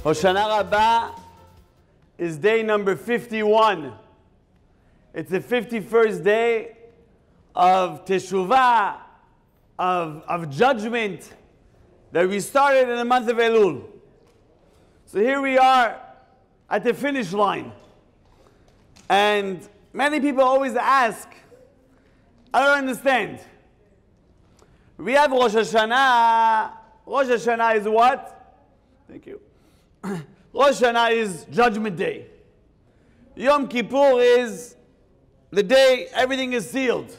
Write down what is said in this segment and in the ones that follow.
Hoshana Rabbah is day number 51. It's the 51st day of Teshuvah, of judgment that we started in the month of Elul. So here we are at the finish line. And many people always ask, I don't understand. We have Rosh Hashanah. Rosh Hashanah is what? Thank you. Rosh Hashanah is Judgment Day. Yom Kippur is the day everything is sealed.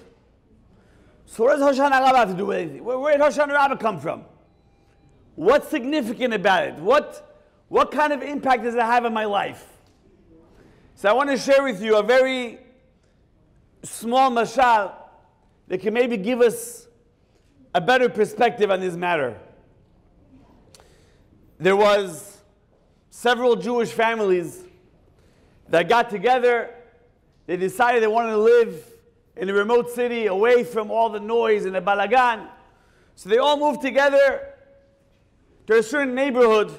So what does Hoshana Rabbah have to do with anything? Where did Hoshana Rabbah come from? What's significant about it? What kind of impact does it have on my life? So I want to share with you a very small mashal that can maybe give us a better perspective on this matter. There was several Jewish families that got together. They decided they wanted to live in a remote city away from all the noise and the balagan. So they all moved together to a certain neighborhood,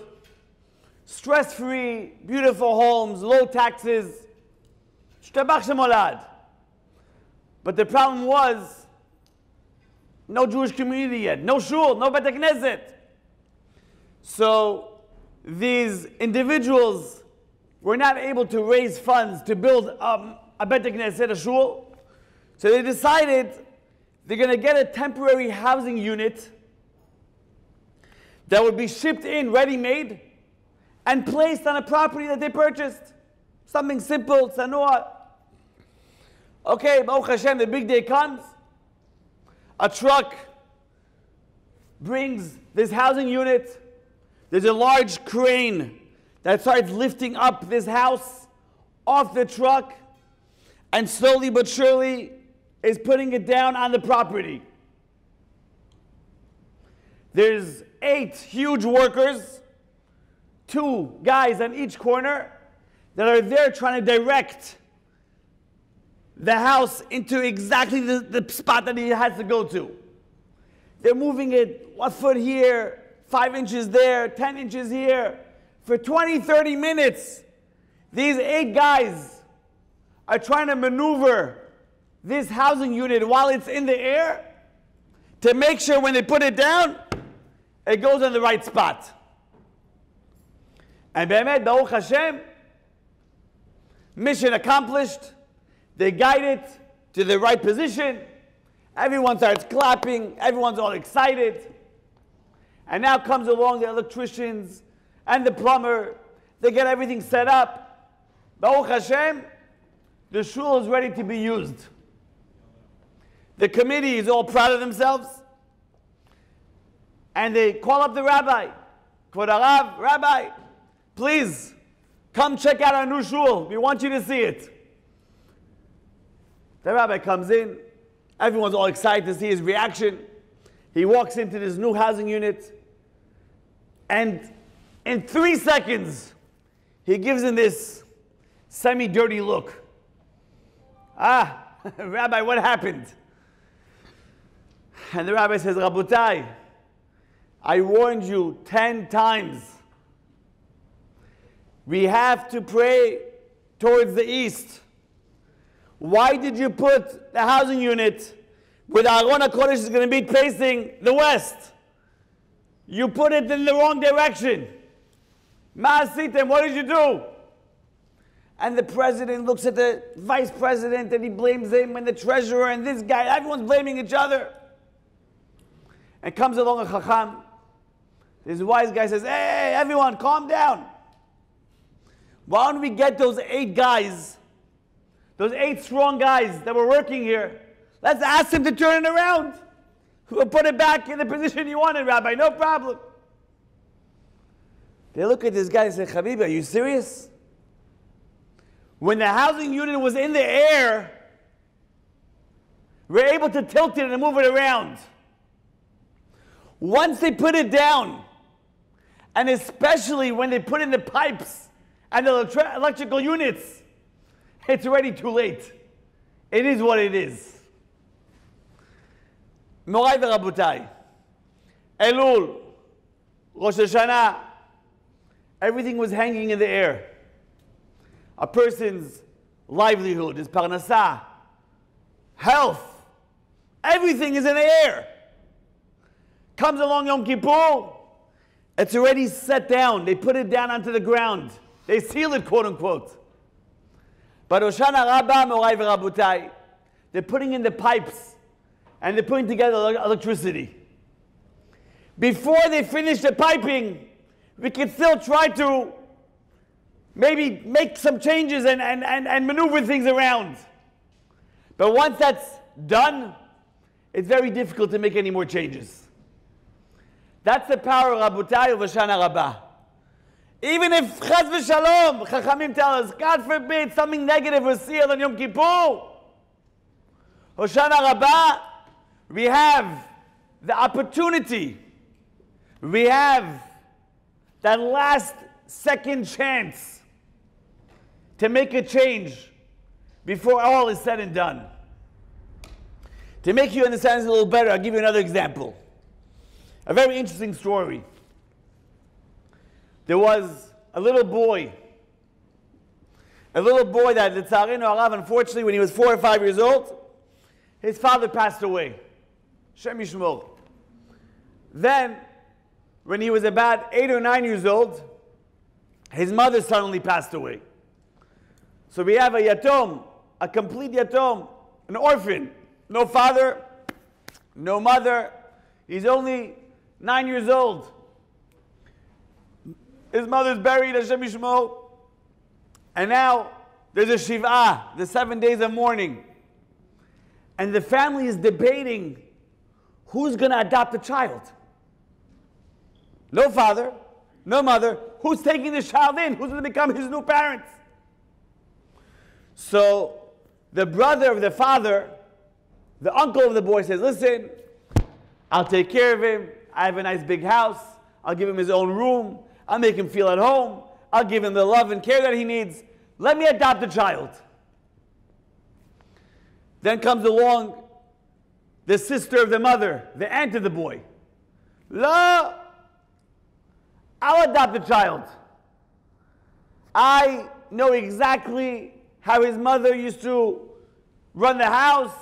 stress-free, beautiful homes, low taxes. Shtabach Shemolad. But the problem was, no Jewish community yet, no shul, no Beit Knesset. So these individuals were not able to raise funds to build a Beit Knesset, a shul. So they decided they're going to get a temporary housing unit that would be shipped in ready-made and placed on a property that they purchased. Something simple, tzanua. Okay, Baruch Hashem, the big day comes. A truck brings this housing unit. There's a large crane that starts lifting up this house off the truck and slowly but surely is putting it down on the property. There's 8 huge workers, 2 guys on each corner that are there trying to direct the house into exactly the spot that he has to go to. They're moving it 1 foot here, 5 inches there, 10 inches here. For 20, 30 minutes, these 8 guys are trying to maneuver this housing unit while it's in the air to make sure when they put it down, it goes in the right spot. And Be'emet, Baruch Hashem, mission accomplished. They guide it to the right position. Everyone starts clapping. Everyone's all excited. And now comes along the electricians and the plumber. They get everything set up. Baruch Hashem, the shul is ready to be used. The committee is all proud of themselves. And they call up the rabbi. Kvod Harav, Rabbi, please come check out our new shul. We want you to see it. The rabbi comes in. Everyone's all excited to see his reaction. He walks into this new housing unit. And in 3 seconds, he gives him this semi-dirty look. Rabbi, what happened? And the rabbi says, Rabotai, I warned you 10 times. We have to pray towards the east. Why did you put the housing unit where the Aron HaKodesh is going to be facing the west? You put it in the wrong direction. Ma'asitem, what did you do? And the president looks at the vice president and he blames him, and the treasurer and this guy. Everyone's blaming each other. And comes along a chacham. This wise guy says, hey, everyone, calm down. Why don't we get those 8 guys, those 8 strong guys that were working here, let's ask them to turn it around. We'll put it back in the position you wanted, Rabbi, no problem. They look at this guy and say, Habibi, are you serious? When the housing unit was in the air, we're able to tilt it and move it around. Once they put it down, and especially when they put in the pipes and the electrical units, it's already too late. It is what it is. Morai v'Rabotai, Elul, Rosh Hashanah, everything was hanging in the air. A person's livelihood, his parnasah, health, everything is in the air. Comes along Yom Kippur, it's already set down. They put it down onto the ground. They seal it, quote unquote. But Hoshana Rabbah, Morai v'Rabotai, they're putting in the pipes and they're putting together electricity. Before they finish the piping, we can still try to maybe make some changes and maneuver things around. But once that's done, it's very difficult to make any more changes. That's the power of Rabotai of Hoshana Rabbah. Even if Chaz v'Shalom, Chachamim tell us, God forbid, something negative was sealed on Yom Kippur, Hoshana Rabbah, we have the opportunity, we have that last second chance to make a change before all is said and done. To make you understand this a little better, I'll give you another example. A very interesting story. There was a little boy that, L'tzarenu harav, unfortunately, when he was 4 or 5 years old, his father passed away. Shem Yishmor. Then, when he was about 8 or 9 years old, his mother suddenly passed away. So we have a yatom, a complete yatom, an orphan. No father, no mother. He's only 9 years old. His mother's buried, Hashem Yishmor. And now there's a Shiv'ah, the 7 days of mourning. And the family is debating who's going to adopt the child. No father, no mother. Who's taking this child in? Who's going to become his new parents? So the brother of the father, the uncle of the boy, says, listen, I'll take care of him. I have a nice big house. I'll give him his own room. I'll make him feel at home. I'll give him the love and care that he needs. Let me adopt the child. Then comes along the sister of the mother, the aunt of the boy. La, I'll adopt the child. I know exactly how his mother used to run the house.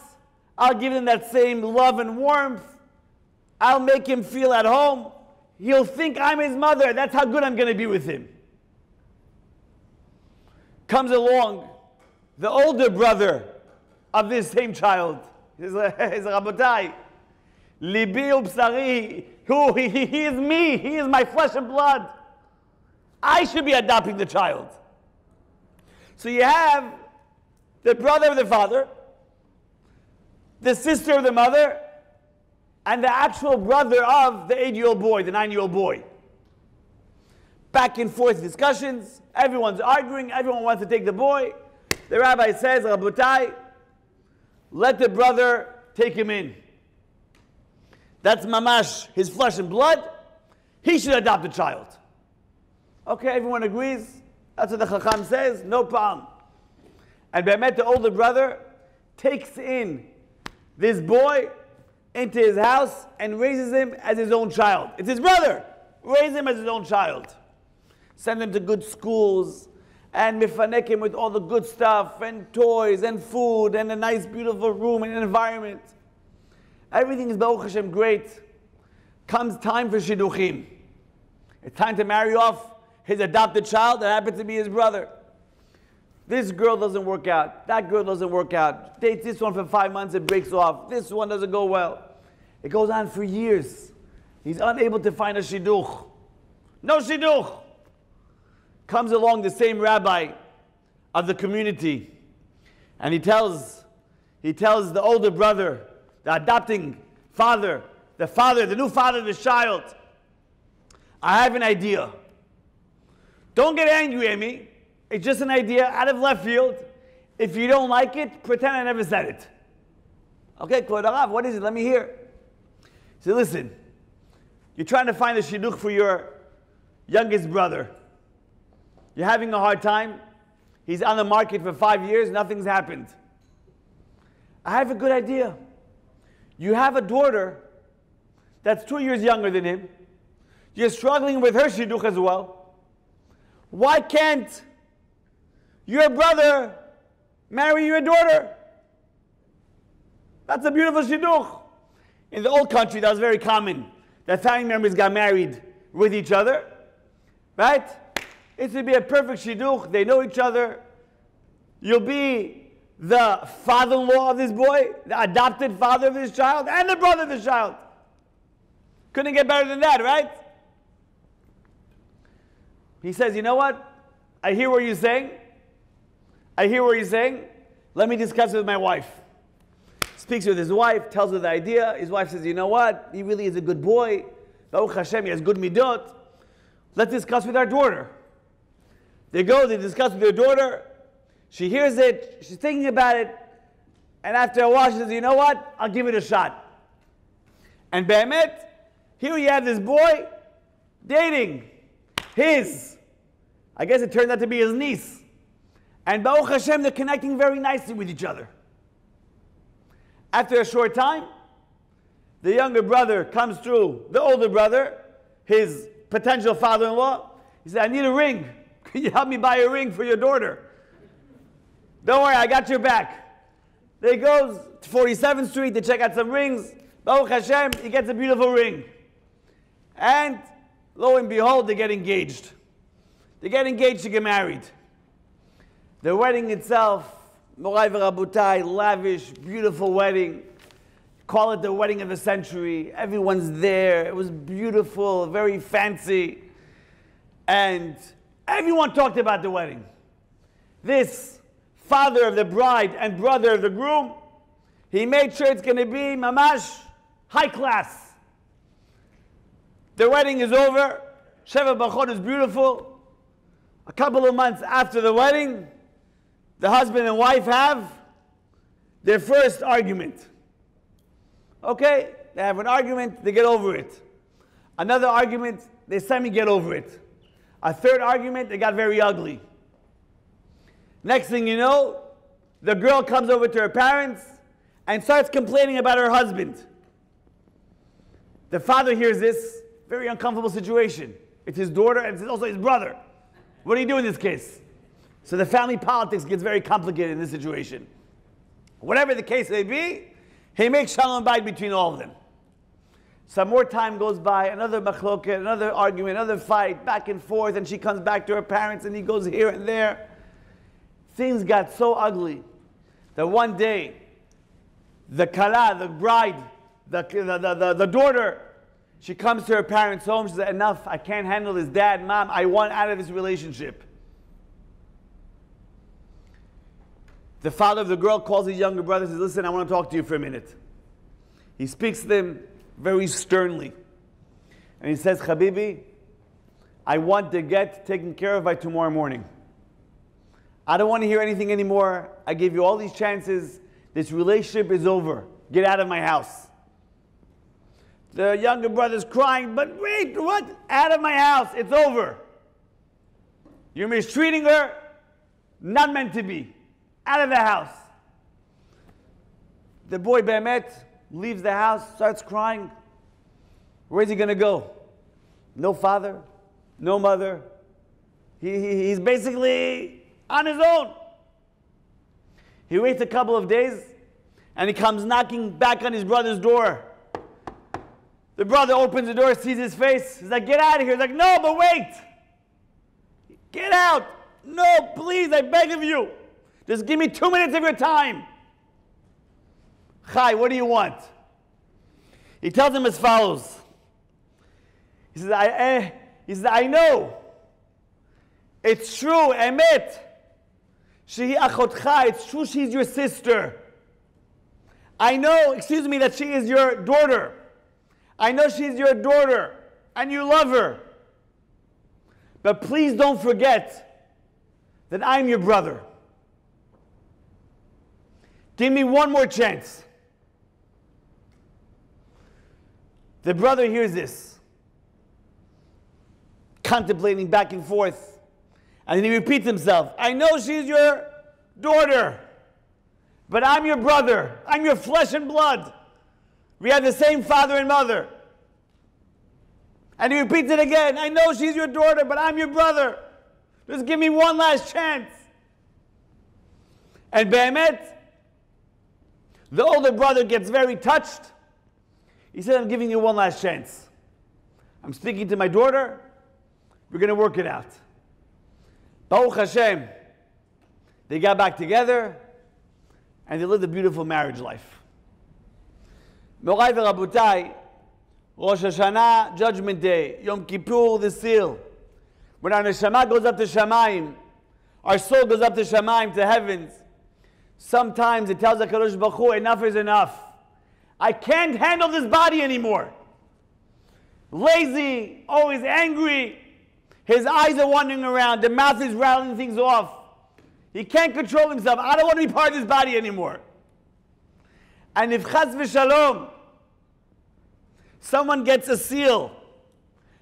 I'll give him that same love and warmth. I'll make him feel at home. He'll think I'm his mother. That's how good I'm going to be with him. Comes along the older brother of this same child. He's Rabotai. Libi ubsari. He is me. He is my flesh and blood. I should be adopting the child. So you have the brother of the father, the sister of the mother, and the actual brother of the 8-year-old boy, the 9-year-old boy. Back and forth discussions. Everyone's arguing. Everyone wants to take the boy. The rabbi says, Rabotai, let the brother take him in. That's mamash, his flesh and blood. He should adopt the child. Okay, everyone agrees. That's what the Chacham says. No problem. And Be'emet, the older brother, takes in this boy into his house and raises him as his own child. It's his brother. Raise him as his own child. Send him to good schools and mifanek him with all the good stuff and toys and food and a nice beautiful room and an environment. Everything is Baruch Hashem great. Comes time for shidduchim. It's time to marry off his adopted child that happens to be his brother. This girl doesn't work out. That girl doesn't work out. Dates this one for 5 months, it breaks off. This one doesn't go well. It goes on for years. He's unable to find a shidduch. No shidduch. Comes along the same rabbi of the community, and he tells the older brother, the adopting father, the new father of the child, I have an idea. Don't get angry at me. It's just an idea out of left field. If you don't like it, pretend I never said it. Okay, Kvod Harav, what is it? Let me hear. He said, listen, you're trying to find a shidduch for your youngest brother. You're having a hard time. He's on the market for 5 years. Nothing's happened. I have a good idea. You have a daughter that's 2 years younger than him. You're struggling with her shidduch as well. Why can't your brother marry your daughter? That's a beautiful shidduch. In the old country, that was very common, that family members got married with each other, right? It would be a perfect shidduch. They know each other. You'll be the father-in-law of this boy, the adopted father of this child, and the brother of this child. Couldn't get better than that, right? He says, you know what? I hear what you're saying. I hear what you're saying. Let me discuss it with my wife. Speaks with his wife, tells her the idea. His wife says, you know what? He really is a good boy. Baruch Hashem, he has good midot. Let's discuss with our daughter. They go, they discuss with their daughter. She hears it, she's thinking about it, and after a while she says, you know what? I'll give it a shot. And Be'emet, here you have this boy dating his, I guess it turned out to be his niece. And Baruch Hashem, they're connecting very nicely with each other. After a short time, the younger brother comes through, the older brother, his potential father-in-law. He said, I need a ring. Can you help me buy a ring for your daughter? Don't worry, I got your back. They goes to 47th Street to check out some rings. Baruch Hashem, he gets a beautiful ring. And lo and behold, they get engaged. They get engaged to get married. The wedding itself, Morai v'Rabotai, lavish, beautiful wedding. Call it the wedding of the century. Everyone's there. It was beautiful, very fancy. And everyone talked about the wedding. This father of the bride and brother of the groom, he made sure it's going to be mamash, high class. The wedding is over. Sheva Bachot is beautiful. A couple of months after the wedding, the husband and wife have their first argument. Okay, they have an argument, they get over it. Another argument, they semi-get over it. A third argument, they got very ugly. Next thing you know, the girl comes over to her parents and starts complaining about her husband. The father hears this, very uncomfortable situation. It's his daughter and it's also his brother. What do you do in this case? So the family politics gets very complicated in this situation. Whatever the case may be, he makes shalom bayit between all of them. Some more time goes by, another machloket, another argument, another fight, back and forth, and she comes back to her parents and he goes here and there. Things got so ugly that one day, the kala, the bride, the daughter, she comes to her parents' home, she says, enough, I can't handle this, dad, mom, I want out of this relationship. The father of the girl calls his younger brother and says, listen, I want to talk to you for a minute. He speaks to them very sternly. And he says, Habibi, I want the get taken care of by tomorrow morning. I don't want to hear anything anymore. I gave you all these chances. This relationship is over. Get out of my house. The younger brother's crying, but wait, what? Out of my house. It's over. You're mistreating her. Not meant to be. Out of the house. The boy Be'emet leaves the house, starts crying. Where's he going to go? No father, no mother. He's basically on his own. He waits a couple of days and he comes knocking back on his brother's door. The brother opens the door, sees his face. He's like, get out of here. He's like, no, but wait. Get out. No, please, I beg of you. Just give me 2 minutes of your time. Chai, what do you want? He tells him as follows. He says, I know. It's true, emet. Shehi achotcha. It's true she's your sister. I know, excuse me, that she is your daughter. I know she's your daughter and you love her. But please don't forget that I'm your brother. Give me one more chance. The brother hears this, contemplating back and forth, and then he repeats himself. I know she's your daughter, but I'm your brother. I'm your flesh and blood. We have the same father and mother. And he repeats it again. I know she's your daughter, but I'm your brother. Just give me one last chance. And Be'emet, the older brother gets very touched. He said, I'm giving you one last chance. I'm speaking to my daughter. We're going to work it out. Baruch Hashem. They got back together and they lived a beautiful marriage life. Morai v'Rabotai, Rosh Hoshana, Judgment Day, Yom Kippur, the seal. When our neshama goes up to Shamayim, our soul goes up to Shamayim, to heavens, sometimes it tells HaKadosh Baruch Hu, enough is enough. I can't handle this body anymore. Lazy, always angry. His eyes are wandering around. The mouth is rattling things off. He can't control himself. I don't want to be part of this body anymore. And if Chaz v'Shalom, someone gets a seal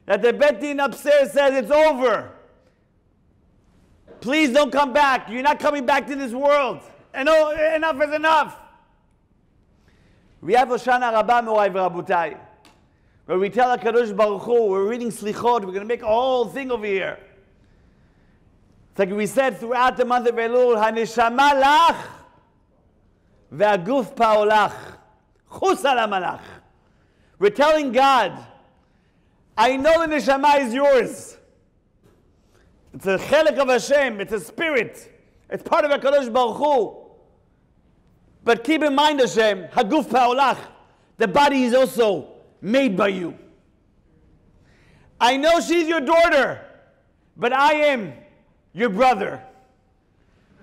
that the Bet Din upstairs says it's over, please don't come back. You're not coming back to this world. And enough is enough. We have Hoshana Rabbah, Morai v'Rabotai, where we tell HaKadosh Baruch Hu, we're reading Slichot, we're going to make a whole thing over here. It's like we said throughout the month of Elul, HaNeshama lach, ve'aguf pa'olach, chus ala malach. We're telling God, I know the Neshama is yours. It's a chelek of Hashem, it's a spirit. It's part of HaKadosh Baruch Hu. But keep in mind, Hashem, haguf pa'olach, the body is also made by you. I know she's your daughter, but I am your brother.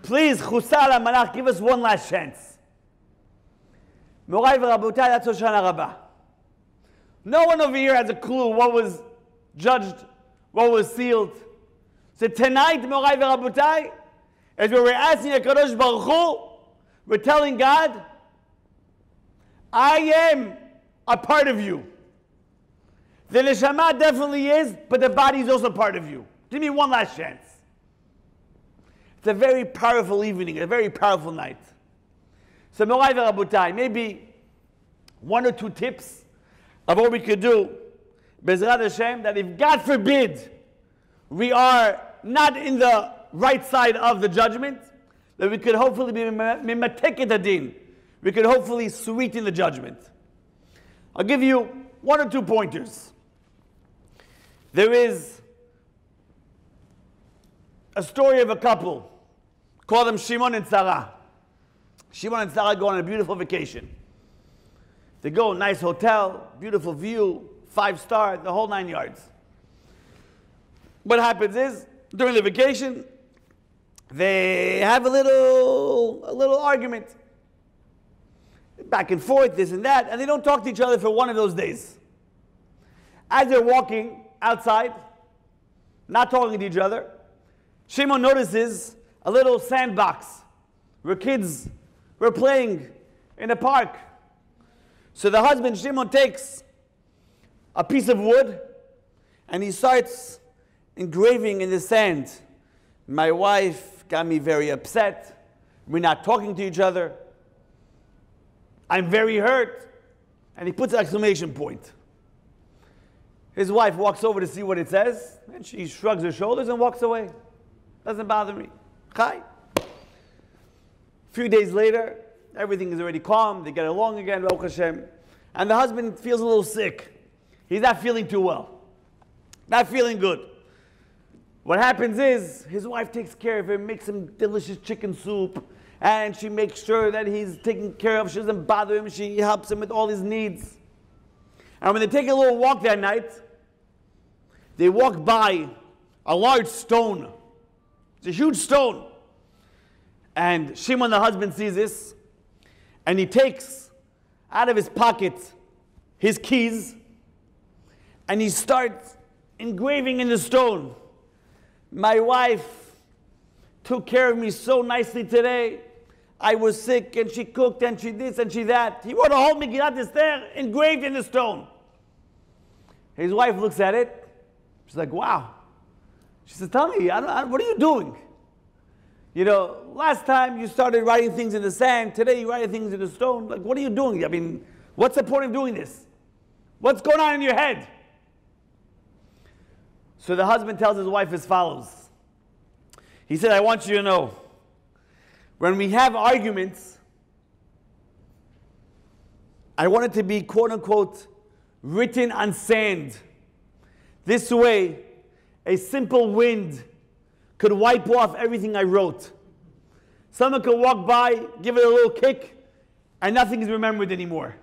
Please, chusal malach, give us one last chance. Morai v'Rabotai, that's Hoshana Rabbah. No one over here has a clue what was judged, what was sealed. So tonight, Morai v'Rabotai, as we're asking HaKadosh Baruch Hu, we're telling God, I am a part of you. The neshama definitely is, but the body is also part of you. Give me one last chance. It's a very powerful evening, a very powerful night. So Morai v'Rabotai, maybe one or two tips of what we could do, Bezrat Hashem, that if God forbid we are not in the right side of the judgment, that we could hopefully be mimateket adin. We could hopefully sweeten the judgment. I'll give you one or two pointers. There is a story of a couple. Call them Shimon and Sarah. Shimon and Sarah go on a beautiful vacation. They go, nice hotel, beautiful view, 5-star, the whole 9 yards. What happens is, during the vacation, they have a little argument. Back and forth, this and that, and they don't talk to each other for one of those days. As they're walking outside, not talking to each other, Shimon notices a little sandbox where kids were playing in a park. So the husband, Shimon, takes a piece of wood and he starts engraving in the sand. My wife got me very upset. We're not talking to each other. I'm very hurt. And he puts an exclamation point. His wife walks over to see what it says, and she shrugs her shoulders and walks away. Doesn't bother me. Chai. A few days later, everything is already calm. They get along again, Baruch Hashem. And the husband feels a little sick. He's not feeling too well. Not feeling good. What happens is, his wife takes care of him, makes him delicious chicken soup, and she makes sure that he's taken care of. She doesn't bother him. She helps him with all his needs. And when they take a little walk that night, they walk by a large stone. It's a huge stone. And Shimon, the husband, sees this, and he takes out of his pocket his keys, and he starts engraving in the stone. My wife took care of me so nicely today. I was sick, and she cooked, and she this, and she that. He wrote a whole Megillat Esther engraved in the stone. His wife looks at it. She's like, wow. She says, tell me, what are you doing? You know, last time you started writing things in the sand. Today you're writing things in the stone. Like, what are you doing? I mean, what's the point of doing this? What's going on in your head? So the husband tells his wife as follows. He said, I want you to know, when we have arguments, I want it to be, quote unquote, written on sand. This way, a simple wind could wipe off everything I wrote. Someone could walk by, give it a little kick, and nothing is remembered anymore.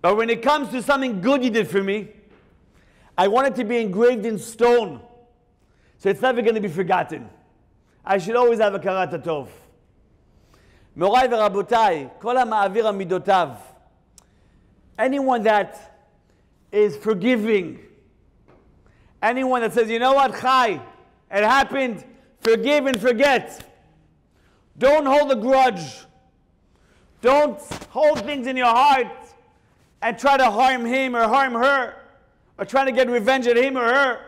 But when it comes to something good you did for me, I want it to be engraved in stone, so it's never going to be forgotten. I should always have a karat tov. Morai v'rabotai, kol ha'ma'avir amidotav. Anyone that is forgiving, anyone that says, you know what, Chai, it happened, forgive and forget. Don't hold a grudge. Don't hold things in your heart and try to harm him or harm her, or try to get revenge at him or her.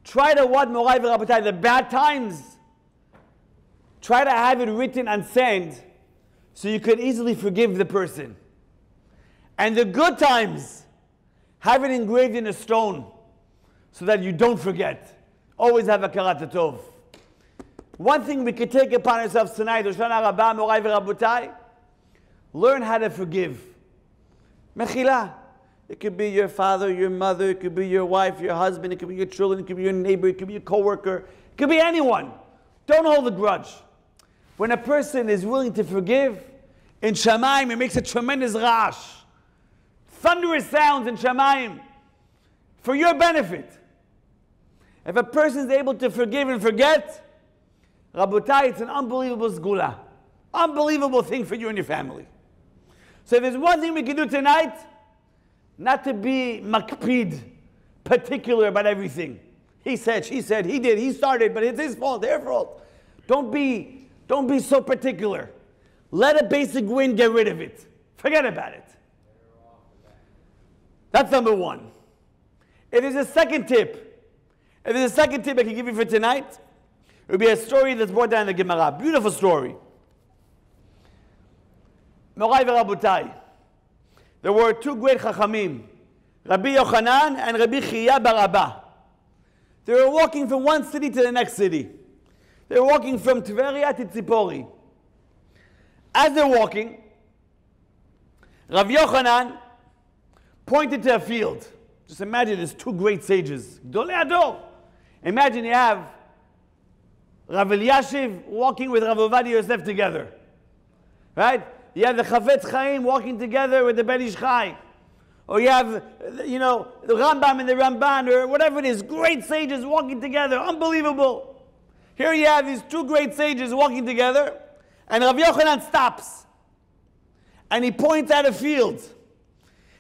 Try to what, Morai v'rabotai, the bad times, try to have it written on sand so you could easily forgive the person. And the good times, have it engraved in a stone so that you don't forget. Always have a karat tov. One thing we could take upon ourselves tonight, Hoshana Rabbah, Morai v'rabotai, learn how to forgive. Mechila. It could be your father, your mother, it could be your wife, your husband, it could be your children, it could be your neighbor, it could be your coworker, it could be anyone. Don't hold a grudge. When a person is willing to forgive, in Shamayim, it makes a tremendous rash. Thunderous sounds in Shamayim for your benefit. If a person is able to forgive and forget, Rabotai, it's an unbelievable sgula. Unbelievable thing for you and your family. So if there's one thing we can do tonight, not to be makpid, particular about everything. He said, she said, he did, he started, but it's his fault, their fault. Don't be so particular. Let a basic win get rid of it. Forget about it. That's number one. If there's a second tip, I can give you for tonight, it would be a story that's brought down in the Gemara. Beautiful story. Morai v'rabotai. There were two great chachamim, Rabbi Yochanan and Rabbi Chiya bar Rabbah. They were walking from one city to the next city. They were walking from Tveria to Tzipori. As they're walking, Rabbi Yochanan pointed to a field. Just imagine there's two great sages. Gdolei Hador. Imagine you have Rav Eliashiv walking with Rav Ovadia Yosef together. Right? You have the Chafetz Chaim walking together with the Ben Ish Chai. Or you have, the Rambam and the Ramban, or whatever it is. Great sages walking together. Unbelievable. Here you have these two great sages walking together, and Rav Yochanan stops. And he points at a field.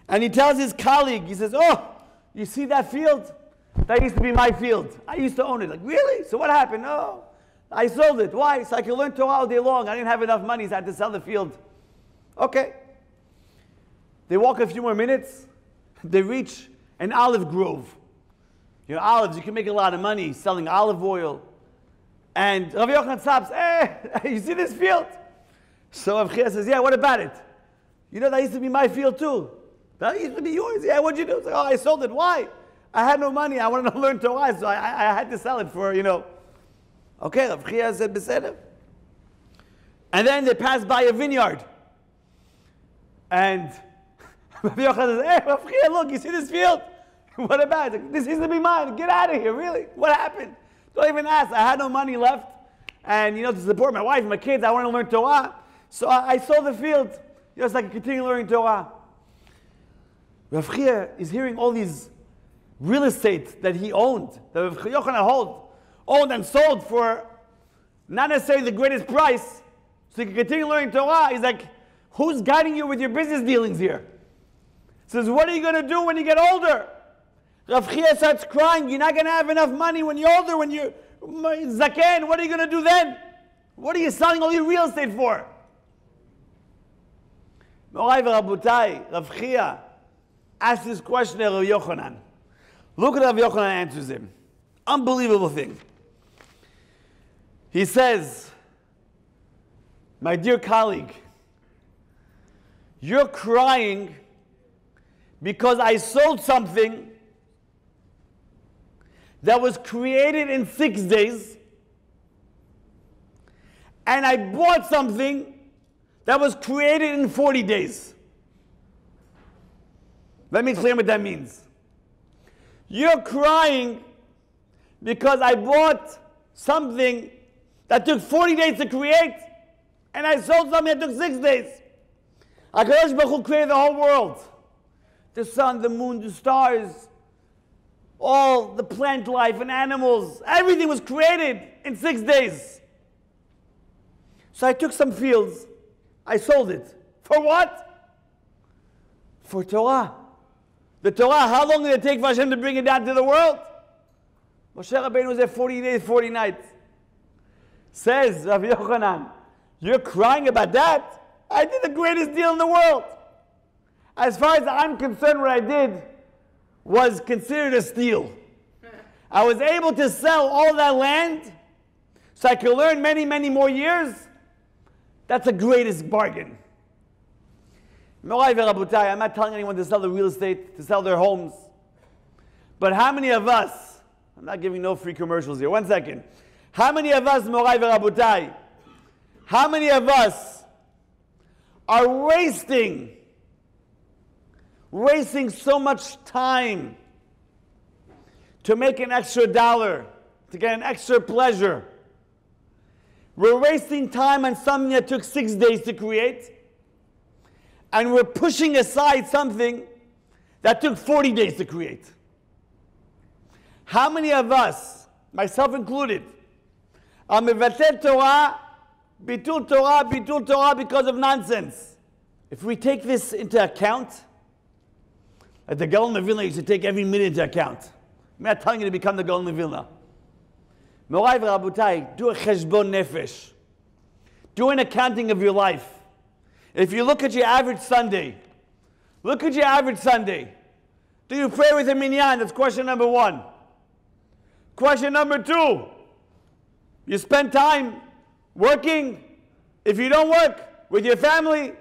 And he tells his colleague, he says, oh, you see that field? That used to be my field. I used to own it. Like, really? So what happened? No, I sold it. Why? So I could learn Torah all day long. I didn't have enough money, so I had to sell the field. Okay. They walk a few more minutes. They reach an olive grove. Olives, you can make a lot of money selling olive oil. And Rav Yochanan stops. Hey, you see this field? So Rav Chia says, yeah, what about it? That used to be my field too. That used to be yours. Yeah, what'd you do? Like, I sold it. Why? I had no money. I wanted to learn Torah, so I had to sell it for, Okay, Rav Chia said, Beseder. And then they pass by a vineyard. And Rav Yochanan says, hey, Rav Chia, look, you see this field? What about it? This used to be mine. Get out of here, really? What happened? Don't even ask. I had no money left. And, to support my wife and my kids, I wanted to learn Torah. So I sold the field, so I could continue learning Torah. Rav Chia is hearing all these real estate that he owned, that Rav Yochanan owned and sold for not necessarily the greatest price, so he could continue learning Torah. He's like, who's guiding you with your business dealings here? He says, what are you going to do when you get older? Rav Chia starts crying. You're not going to have enough money when you're older, when you're zaken. What are you going to do then? What are you selling all your real estate for? Morai v'rabotai, Rav Chia asked this question to Rav Yochanan. Look at Rav Yochanan answers him. Unbelievable thing. He says, my dear colleague, you're crying because I sold something that was created in 6 days and I bought something that was created in 40 days. Let me explain what that means. You're crying because I bought something that took 40 days to create, and I sold something that took 6 days. HaKadosh Baruch Hu created the whole world. The sun, the moon, the stars, all the plant life and animals, everything was created in 6 days. So I took some fields, I sold it. For what? For Torah. The Torah, how long did it take for Hashem to bring it down to the world? Moshe Rabbeinu was there 40 days, 40 nights. Says Rav Yochanan, you're crying about that? I did the greatest deal in the world. As far as I'm concerned, what I did was considered a steal. I was able to sell all that land so I could learn many, many more years. That's the greatest bargain. Morai v'Rabotai, I'm not telling anyone to sell the real estate, to sell their homes. But how many of us, I'm not giving no free commercials here, 1 second. How many of us, Morai v'Rabotai, how many of us are wasting so much time to make an extra dollar, to get an extra pleasure? We're wasting time on something that took 6 days to create, and we're pushing aside something that took 40 days to create. How many of us, myself included, are mevatel Torah, bitul Torah because of nonsense? If we take this into account, like the Gaon of Vilna used to take every minute into account. I'm not telling you to become the Gaon of Vilna. Morai v'Rabotai, do a cheshbon nefesh. Do an accounting of your life. If you look at your average Sunday, do you pray with a minyan? That's question number 1. Question number 2, you spend time working. If you don't work, with your family,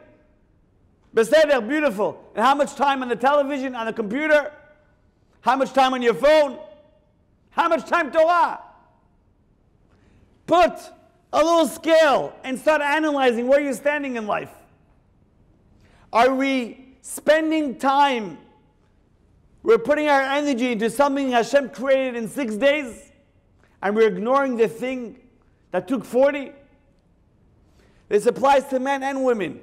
beseder, beautiful. And how much time on the television, on the computer? How much time on your phone? How much time Torah? Put a little scale and start analyzing where you're standing in life. Are we spending time, we're putting our energy into something Hashem created in 6 days, and we're ignoring the thing that took 40? This applies to men and women.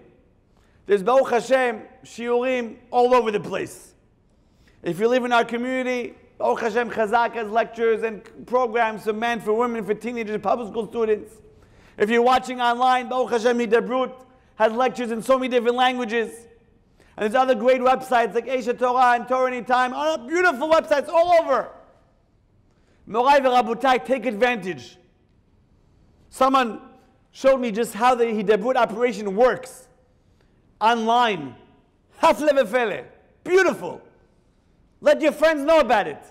There's Baruch Hashem, shiurim all over the place. If you live in our community, Baruch Hashem, Chazaq has lectures and programs for men, for women, for teenagers, public school students. If you're watching online, Baruch Hashem, Hidabrut has lectures in so many different languages. And there's other great websites like Esha Torah and Torah Anytime, beautiful websites all over. Morai v'Rabotai, take advantage. Someone showed me just how the Hidabrut operation works online. Hafle v'fele, beautiful. Let your friends know about it.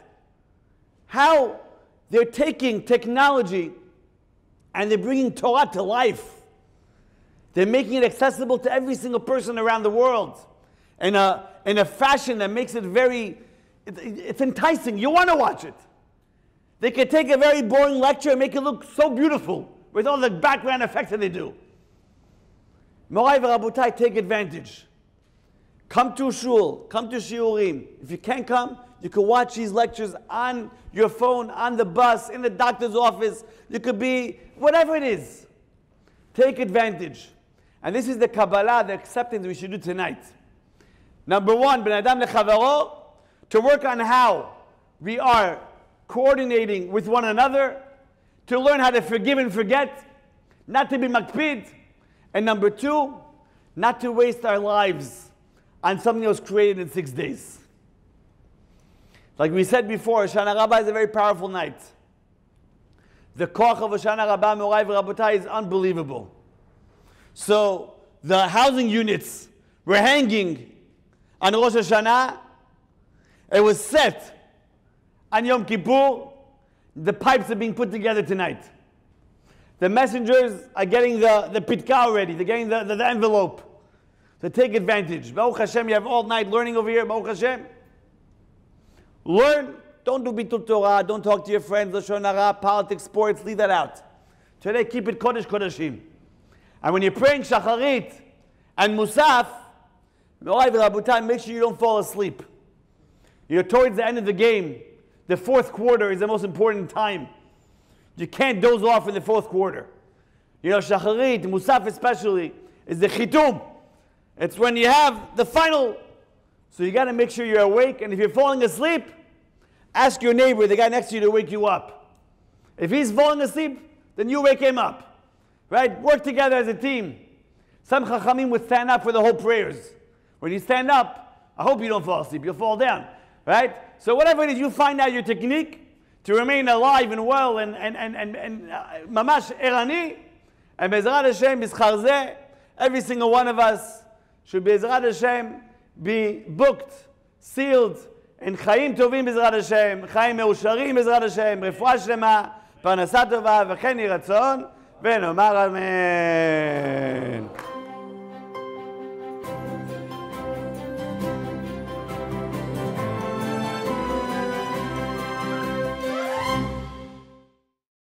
How they're taking technology and they're bringing Torah to life. They're making it accessible to every single person around the world in a fashion that makes it it's enticing. You want to watch it. They can take a very boring lecture and make it look so beautiful with all the background effects that they do. Morai v'Rabotai, take advantage. Come to shul, come to shiurim. If you can't come, you can watch these lectures on your phone, on the bus, in the doctor's office. You could be, whatever it is. Take advantage. And this is the Kabbalah, the acceptance we should do tonight. Number 1, Ben Adam lechavaro, to work on how we are coordinating with one another, to learn how to forgive and forget, not to be makpid. And number 2, not to waste our lives on something that was created in 6 days. Like we said before, Hoshana Rabbah is a very powerful night. The koch of Hoshana Rabbah, Morai v'Rabotai, is unbelievable. So the housing units were hanging on Rosh Hashanah. It was set on Yom Kippur. The pipes are being put together tonight. The messengers are getting the pitka ready. They're getting the envelope. So take advantage. Baruch Hashem, you have all night learning over here. Baruch Hashem. Learn. Don't do bitul Torah. Don't talk to your friends. Lashon hara, politics, sports. Leave that out. Today, keep it Kodesh Kodashim. And when you're praying Shacharit and Musaf, make sure you don't fall asleep. You're towards the end of the game. The fourth quarter is the most important time. You can't doze off in the fourth quarter. Shacharit, Musaf especially, is the chitum. It's when you have the final. So you got to make sure you're awake. And if you're falling asleep, ask your neighbor, the guy next to you, to wake you up. If he's falling asleep, then you wake him up. Right? Work together as a team. Some chachamim would stand up for the whole prayers. When you stand up, I hope you don't fall asleep. You'll fall down. Right? So whatever it is, you find out your technique to remain alive and well and mamash erani. And Bezrat Hashem, B'schar Zeh, every single one of us should Bezrat Hashem be booked, sealed, in Chaim Tovim Bezrat Hashem, Chaim Meusharim Bezrat Hashem, Refuah Shlema, Parnasa Tova, V'chen Yiratzon, ונאמר אמן.